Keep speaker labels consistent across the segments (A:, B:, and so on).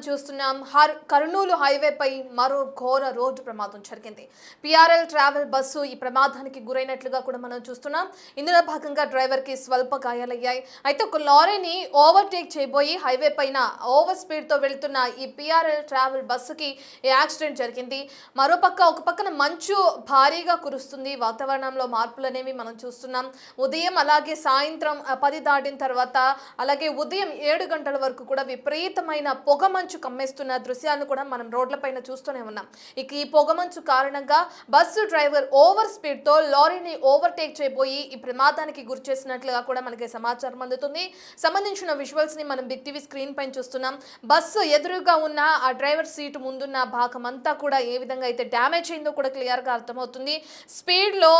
A: చూస్తున్నాం. కర్నూలు హైవేపై మరో ఘోర రోడ్డు ప్రమాదం జరిగింది. పిఆర్ఎల్ ట్రావెల్ బస్సు ఈ ప్రమాదానికి గురైనట్లుగా కూడా మనం చూస్తున్నాం. ఇందులో భాగంగా డ్రైవర్ కి స్వల్ప గాయాలయ్యాయి. అయితే ఒక లారీని ఓవర్టేక్ చేయబోయి హైవే పైన ఓవర్ స్పీడ్ తో వెళ్తున్న ఈ పిఆర్ఎల్ ట్రావెల్ బస్సుకి యాక్సిడెంట్ జరిగింది. మరోపక్క ఒక పక్కన మంచు భారీగా కురుస్తుంది. వాతావరణంలో మార్పులు అనేవి మనం చూస్తున్నాం. ఉదయం అలాగే సాయంత్రం 10 దాటిన తర్వాత అలాగే ఉదయం 7 గంటల వరకు కూడా విపరీతమైన పొగమంచు కమ్మేస్తున్న దృశ్యాలను కూడా మనం రోడ్లపైన చూస్తూనే ఉన్నాం. ఇక ఈ పొగమంచు కారణంగా బస్సు డ్రైవర్ ఓవర్ స్పీడ్ తో లారీని ఓవర్టేక్ చేయబోయి ఈ ప్రమాదానికి గురి చేసినట్లుగా కూడా మనకి సమాచారం అందుతుంది. సంబంధించిన విజువల్స్ ని మనం బిగ్ టీవీ స్క్రీన్ పైన చూస్తున్నాం. బస్సు ఎదురుగా ఉన్న ఆ డ్రైవర్ సీటు ముందున్న భాగం అంతా కూడా ఏ విధంగా అయితే డ్యామేజ్ అయిందో కూడా క్లియర్ గా అర్థమవుతుంది. స్పీడ్ లో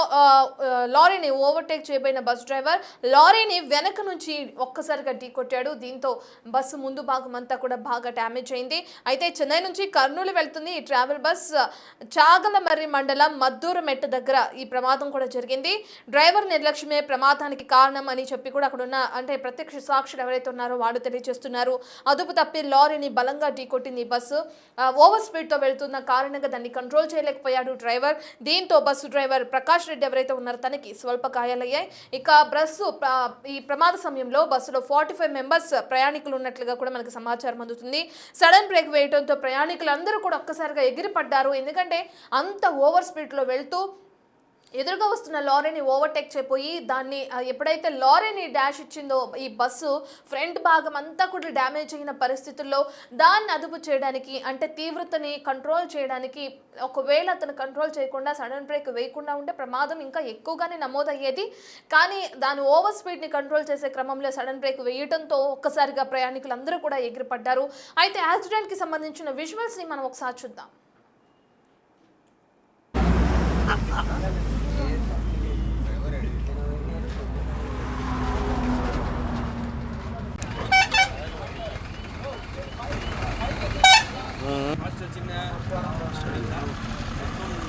A: లారీని ఓవర్టేక్ చేయబోయిన బస్ డ్రైవర్ లారీని వెనక నుంచి ఒక్కసారిగా ఢీకొట్టాడు. దీంతో బస్సు ముందు భాగం అంతా కూడా బాగా డ్యామేజ్ అయింది. అయితే చెన్నై నుంచి కర్నూలు వెళ్తుంది ఈ ట్రావెల్ బస్. చాగలమర్రి మండలం మద్దూరు మెట్ట దగ్గర ఈ ప్రమాదం కూడా జరిగింది. డ్రైవర్ నిర్లక్ష్యమే ప్రమాదానికి కారణం అని చెప్పి కూడా అక్కడ ఉన్న ప్రత్యక్ష సాక్షులు ఎవరైతే ఉన్నారో వాళ్ళు తెలియజేస్తున్నారు. అదుపు తప్పి లారీని బలంగా ఢీకొట్టింది ఈ బస్సు. ఓవర్ స్పీడ్ తో వెళ్తున్న కారణంగా దాన్ని కంట్రోల్ చేయలేకపోయాడు డ్రైవర్. దీంతో బస్సు డ్రైవర్ ప్రకాష్ రెడ్డి ఎవరైతే ఉన్నారో తనకి స్వల్ప గాయాలయ్యాయి. ఇక ఈ ప్రమాద సమయంలో బస్సులో 45 మెంబర్స్ ప్రయాణికులు ఉన్నట్లుగా కూడా మనకు సమాచారం అందుతుంది. సడన్ బ్రేక్ వేయడంతో ప్రయాణికులందరూ కూడా ఒక్కసారిగా ఎగిరిపడ్డారు. ఎందుకంటే అంత ఓవర్ స్పీడ్ లో వెళ్తూ ఎదురుగా వస్తున్న లారీని ఓవర్టేక్ చేయబోయి దాన్ని ఎప్పుడైతే లారీని డాష్ ఇచ్చిందో ఈ బస్సు ఫ్రంట్ భాగం అంతా కూడా డ్యామేజ్ అయిన పరిస్థితుల్లో దాన్ని అదుపు చేయడానికి తీవ్రతని కంట్రోల్ చేయడానికి ఒకవేళ అతను కంట్రోల్ చేయకుండా సడన్ బ్రేక్ వేయకుండా ఉంటే ప్రమాదం ఇంకా ఎక్కువగానే నమోదయ్యేది. కానీ దాని ఓవర్ స్పీడ్ని కంట్రోల్ చేసే క్రమంలో సడన్ బ్రేక్ వేయడంతో ఒక్కసారిగా ప్రయాణికులందరూ కూడా ఎగిరిపడ్డారు. అయితే యాక్సిడెంట్కి సంబంధించిన విజువల్స్ని మనం ఒకసారి చూద్దాం.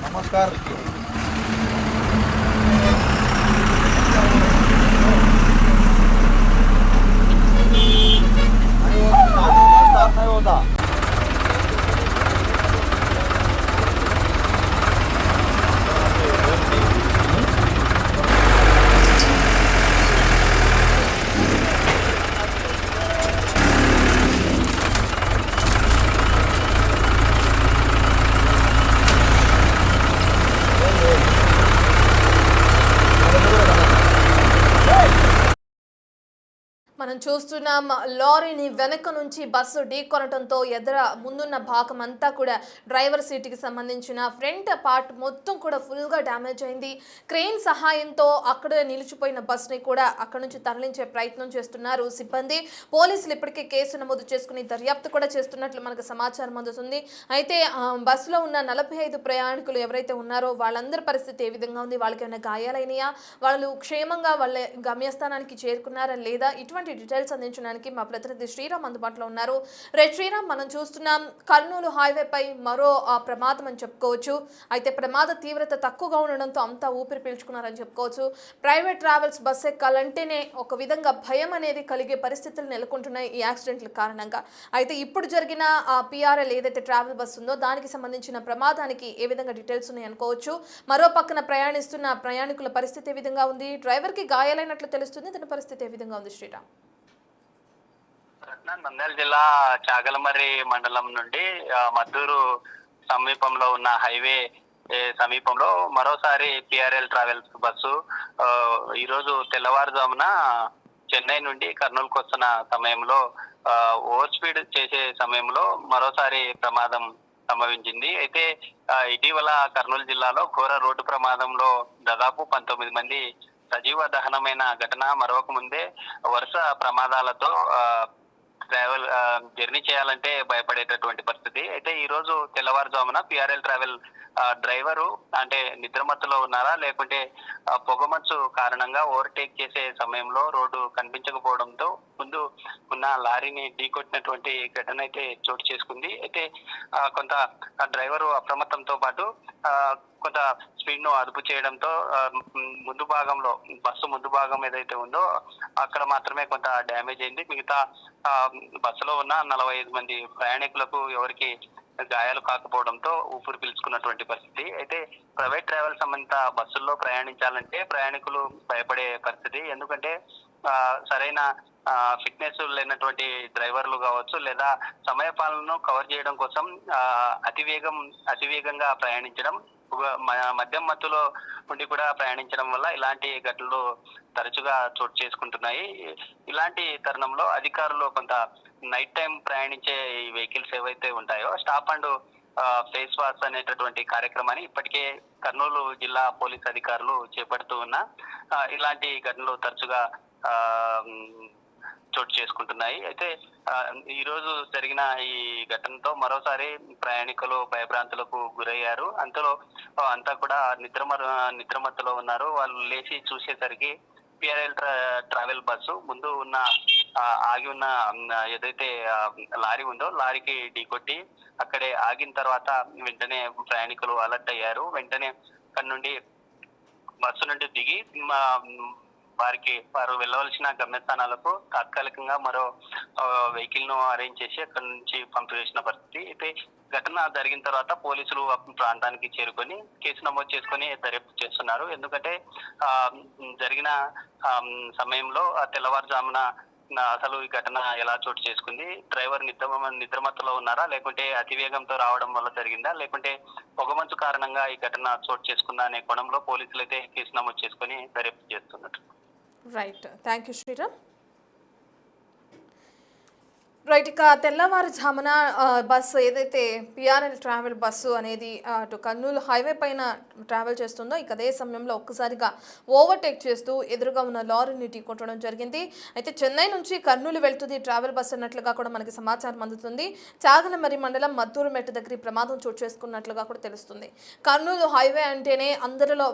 B: नमस्कार नहीं होता
A: మనం చూస్తున్నాం లారీని వెనక నుంచి బస్సు ఢీకొనడంతో ముందున్న భాగం అంతా కూడా డ్రైవర్ సీటుకి సంబంధించిన ఫ్రంట్ పార్ట్ మొత్తం కూడా ఫుల్గా డ్యామేజ్ అయింది. క్రెయిన్ సహాయంతో అక్కడే నిలిచిపోయిన బస్సుని కూడా అక్కడ నుంచి తరలించే ప్రయత్నం చేస్తున్నారు సిబ్బంది. పోలీసులు ఇప్పటికే కేసు నమోదు చేసుకుని దర్యాప్తు కూడా చేస్తున్నట్లు మనకు సమాచారం అందుతుంది. అయితే బస్సులో ఉన్న 45 ప్రయాణికులు ఎవరైతే ఉన్నారో వాళ్ళందరి పరిస్థితి ఏ విధంగా ఉంది, వాళ్ళకి ఏమైనా గాయాలైనయా, వాళ్ళు క్షేమంగా వాళ్ళ గమ్యస్థానానికి చేరుకున్నారా లేదా, ఇటువంటి డీటెయిల్స్ అందించడానికి మా ప్రతినిధి శ్రీరామ్ అందుబాటులో ఉన్నారు. శ్రీరామ్, మనం చూస్తున్నాం కర్నూలు హైవే పై మరో ప్రమాదం అని చెప్పుకోవచ్చు. అయితే ప్రమాద తీవ్రత తక్కువగా ఉండడంతో అంతా ఊపిరి పీల్చుకున్నారని చెప్పుకోవచ్చు. ప్రైవేట్ ట్రావెల్స్ బస్ ఎక్కాలంటేనే ఒక విధంగా భయం అనేది కలిగే పరిస్థితులు నెలకొంటున్నాయి ఈ యాక్సిడెంట్ల కారణంగా. అయితే ఇప్పుడు జరిగిన పిఆర్ఎల్ ఏదైతే ట్రావెల్ బస్ ఉందో దానికి సంబంధించిన ప్రమాదానికి ఏ విధంగా డీటెయిల్స్ ఉన్నాయి అనుకోవచ్చు. మరో పక్కన ప్రయాణిస్తున్న ప్రయాణికుల పరిస్థితి ఏ విధంగా ఉంది, డ్రైవర్ కి గాయాలైనట్లు తెలుస్తుంది, తన పరిస్థితి ఏ విధంగా ఉంది శ్రీరామ్?
C: నంద్యాల జిల్లా చాగలమర్రి మండలం నుండి మద్దూరు సమీపంలో ఉన్న హైవే సమీపంలో మరోసారి పిఆర్ఎల్ ట్రావెల్స్ బస్సు ఈరోజు తెల్లవారుజామున చెన్నై నుండి కర్నూలుకు వస్తున్న సమయంలో ఓవర్ స్పీడ్ చేసే సమయంలో మరోసారి ప్రమాదం సంభవించింది. అయితే ఇటీవల కర్నూలు జిల్లాలో ఘోర రోడ్డు ప్రమాదంలో దాదాపు 19 మంది సజీవ దహనమైన ఘటన మరొక ముందే వరుస ప్రమాదాలతో ట్రావెల్ జర్నీ చేయాలంటే భయపడేటటువంటి పరిస్థితి. అయితే ఈ రోజు తెల్లవారుజామున పిఆర్ఎల్ ట్రావెల్ డ్రైవరు నిద్రమత్తులో ఉన్నారా లేకుంటే పొగమంచు కారణంగా ఓవర్టేక్ చేసే సమయంలో రోడ్డు కనిపించకపోవడంతో ముందు ఉన్న లారీని ఢీకొట్టినటువంటి ఘటన అయితే చోటు చేసుకుంది. అయితే కొంత డ్రైవరు అప్రమత్తంతో పాటు కొంత స్పీడ్ ను అదుపు చేయడంతో ముందు భాగంలో బస్సు ముందు భాగం ఏదైతే ఉందో అక్కడ మాత్రమే కొంత డ్యామేజ్ అయింది. మిగతా బస్సులో ఉన్న 45 మంది ప్రయాణికులకు ఎవరికి గాయాలు కాకపోవడంతో ఊపిరి పీల్చుకున్నటువంటి పరిస్థితి. అయితే ప్రైవేట్ ట్రావెల్ సంబంధిత బస్సుల్లో ప్రయాణించాలంటే ప్రయాణికులు భయపడే పరిస్థితి. ఎందుకంటే సరైన ఫిట్నెస్ లేనటువంటి డ్రైవర్లు కావచ్చు, లేదా సమయ పాలనను కవర్ చేయడం కోసం అతివేగంగా ప్రయాణించడం, మద్యం మత్తులో ఉండి కూడా ప్రయాణించడం వల్ల ఇలాంటి ఘటనలు తరచుగా చోటు చేసుకుంటున్నాయి. ఇలాంటి తరుణంలో అధికారులు కొంత నైట్ టైం ప్రయాణించే ఈ వెహికల్స్ ఏవైతే ఉంటాయో స్టాప్ అండ్ ఫేస్ వాష్ అనేటటువంటి కార్యక్రమాన్ని ఇప్పటికే కర్నూలు జిల్లా పోలీస్ అధికారులు చేపడుతూ ఉన్నా ఇలాంటి ఘటనలు తరచుగా చోటు చేసుకుంటున్నాయి. అయితే ఈ రోజు జరిగిన ఈ ఘటనతో మరోసారి ప్రయాణికులు భయభ్రాంతులకు గురయ్యారు. అంతా కూడా నిద్రమత్తులో ఉన్నారు. వాళ్ళు లేచి చూసేసరికి పిఆర్ఎల్ ట్రావెల్ బస్సు ముందు ఉన్న ఆగి ఉన్న ఏదైతే లారీ ఉందో లారీకి ఢీకొట్టి అక్కడే ఆగిన తర్వాత వెంటనే ప్రయాణికులు అలర్ట్ అయ్యారు. వెంటనే అక్కడి నుండి బస్సు నుండి దిగి వారు వెళ్ళవలసిన గమ్యస్థానాలకు తాత్కాలికంగా మరో వెహికల్ ను అరేంజ్ చేసి అక్కడి నుంచి పంపివేసిన పరిస్థితి. అయితే ఘటన జరిగిన తర్వాత పోలీసులు ప్రాంతానికి చేరుకొని కేసు నమోదు చేసుకొని దర్యాప్తు చేస్తున్నారు. ఎందుకంటే జరిగిన సమయంలో తెల్లవారుజామున అసలు ఈ ఘటన ఎలా చోటు చేసుకుంది, డ్రైవర్ నిద్రమత్తులో ఉన్నారా, లేకుంటే అతివేగంతో రావడం వల్ల జరిగిందా, లేకుంటే పొగమంచు కారణంగా ఈ ఘటన చోటు చేసుకుందా అనే కోణంలో పోలీసులు అయితే కేసు నమోదు చేసుకొని దర్యాప్తు చేస్తున్నారు.
A: Right, thank you Sriram. Right, ఇక తెల్లవారుజామున బస్సు ఏదైతే పిఆర్ఎల్ ట్రావెల్ బస్సు అనేది అటు కర్నూలు హైవే పైన ట్రావెల్ చేస్తుందో ఇక అదే సమయంలో ఒక్కసారిగా ఓవర్టేక్ చేస్తూ ఎదురుగా ఉన్న లారీని ఢీకొట్టడం జరిగింది. అయితే చెన్నై నుంచి కర్నూలు వెళ్తుంది ట్రావెల్ బస్సు అన్నట్లుగా కూడా మనకి సమాచారం అందుతుంది. చాగలమరి మండలం మద్దూరు మెట్టు దగ్గర ప్రమాదం చోటు చేసుకున్నట్లుగా కూడా తెలుస్తుంది. కర్నూలు హైవే అంటేనే అందరిలో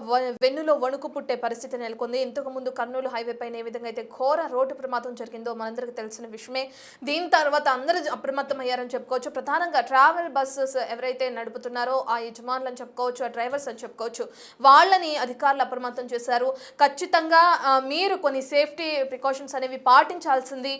A: వెన్నులో వణుకు పుట్టే పరిస్థితి నెలకొంది. ఇంతకుముందు కర్నూలు హైవే పైన ఏ విధంగా అయితే ఘోర రోడ్డు ప్రమాదం జరిగిందో మనందరికీ తెలిసిన విషయమే. దీని తర్వాత అందరూ అప్రమత్తం అయ్యారని చెప్పుకోవచ్చు. ప్రధానంగా ట్రావెల్ బస్సెస్ ఎవరైతే నడుపుతున్నారో ఆ యజమానులు అని చెప్పుకోవచ్చు, ఆ డ్రైవర్స్ అని చెప్పుకోవచ్చు, వాళ్ళని అధికారులు అప్రమత్తం చేశారు. ఖచ్చితంగా మీరు కొన్ని సేఫ్టీ ప్రికాషన్స్ అనేవి పాటించాల్సింది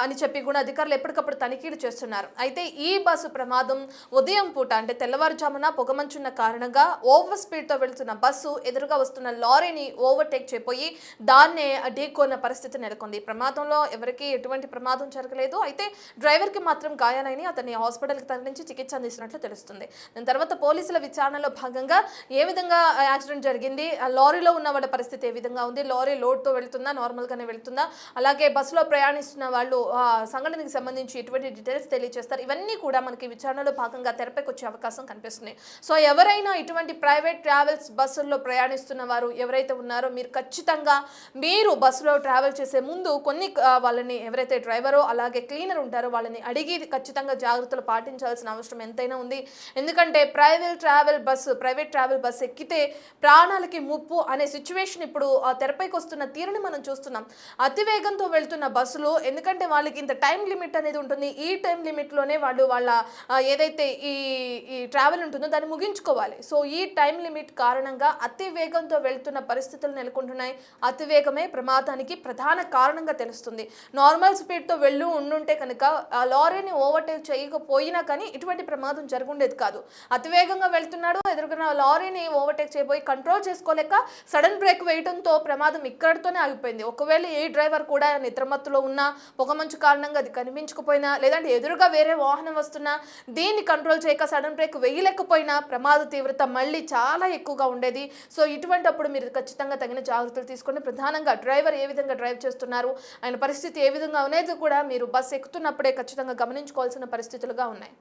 A: అని చెప్పి కూడా అధికారులు ఎప్పటికప్పుడు తనిఖీలు చేస్తున్నారు. అయితే ఈ బస్సు ప్రమాదం ఉదయం పూట అంటే తెల్లవారుజామున పొగమంచున్న కారణంగా ఓవర్ స్పీడ్తో వెళ్తున్న బస్సు ఎదురుగా వస్తున్న లారీని ఓవర్టేక్ చేయబోయి దాన్నే ఢీకొన్న పరిస్థితి నెలకొంది. ప్రమాదంలో ఎవరికి ఎటువంటి ప్రమాదం జరగలేదు. అయితే డ్రైవర్కి మాత్రం గాయాలైన అతన్ని హాస్పిటల్కి తరలించి చికిత్స అందిస్తున్నట్లు తెలుస్తుంది. దాని తర్వాత పోలీసుల విచారణలో భాగంగా ఏ విధంగా యాక్సిడెంట్ జరిగింది, ఆ లారీలో ఉన్న వాళ్ళ పరిస్థితి ఏ విధంగా ఉంది, లారీ లోడ్తో వెళ్తుందా, నార్మల్గానే వెళ్తుందా, అలాగే బస్సులో ప్రయాణిస్తున్న వాళ్ళు సంఘటనకి సంబంధించి ఎటువంటి డీటెయిల్స్ తెలియజేస్తారు, ఇవన్నీ కూడా మనకి విచారణలో భాగంగా తెరపైకి వచ్చే అవకాశం కనిపిస్తుంది. సో ఎవరైనా ఇటువంటి ప్రైవేట్ ట్రావెల్స్ బస్సుల్లో ప్రయాణిస్తున్న వారు ఎవరైతే ఉన్నారో మీరు ఖచ్చితంగా మీరు బస్సులో ట్రావెల్ చేసే ముందు కొన్ని వాళ్ళని ఎవరైతే డ్రైవరో అలాగే క్లీనర్ ఉంటారో వాళ్ళని అడిగి ఖచ్చితంగా జాగ్రత్తలు పాటించాల్సిన అవసరం ఎంతైనా ఉంది. ఎందుకంటే ప్రైవేట్ ట్రావెల్ బస్ ఎక్కితే ప్రాణాలకి ముప్పు అనే సిచ్యువేషన్ ఇప్పుడు తెరపైకి వస్తున్న తీరుని మనం చూస్తున్నాం. అతివేగంతో వెళ్తున్న బస్సులు, ఎందుకంటే వాళ్ళకి ఇంత టైం లిమిట్ అనేది ఉంటుంది. ఈ టైం లిమిట్లోనే వాళ్ళ ఏదైతే ఈ ట్రావెల్ ఉంటుందో దాన్ని ముగించుకోవాలి. సో ఈ టైం లిమిట్ కారణంగా అతి వేగంతో వెళ్తున్న పరిస్థితులు నెలకొంటున్నాయి. అతివేగమే ప్రమాదానికి ప్రధాన కారణంగా తెలుస్తుంది. నార్మల్ స్పీడ్తో ఉండుంటే కనుక లారీని ఓవర్టేక్ చేయకపోయినా కానీ ఇటువంటి ప్రమాదం జరుగుండేది కాదు. అతివేగంగా వెళ్తున్నాడు, ఎదురుగా లారీని ఓవర్టేక్ చేయబోయి కంట్రోల్ చేసుకోలేక సడన్ బ్రేక్ వేయడంతో ప్రమాదం ఇక్కడితోనే ఆగిపోయింది. ఒకవేళ ఏ డ్రైవర్ కూడా నిద్రమత్తులో ఉన్నా, పొగమంచు కారణంగా అది కనిపించకపోయినా, లేదంటే ఎదురుగా వేరే వాహనం వస్తున్నా దీన్ని కంట్రోల్ చేయక సడన్ బ్రేక్ వేయలేకపోయినా ప్రమాద తీవ్రత మళ్ళీ చాలా ఎక్కువగా ఉండేది. సో ఇటువంటిప్పుడు మీరు ఖచ్చితంగా తగిన జాగ్రత్తలు తీసుకొని, ప్రధానంగా డ్రైవర్ ఏ విధంగా డ్రైవ్ చేస్తున్నారు, ఆయన పరిస్థితి ఏ విధంగా అనేది కూడా మీరు బస్సు ఎక్కుతున్నప్పుడే ఖచ్చితంగా గమనించుకోవాల్సిన పరిస్థితులుగా ఉన్నాయి.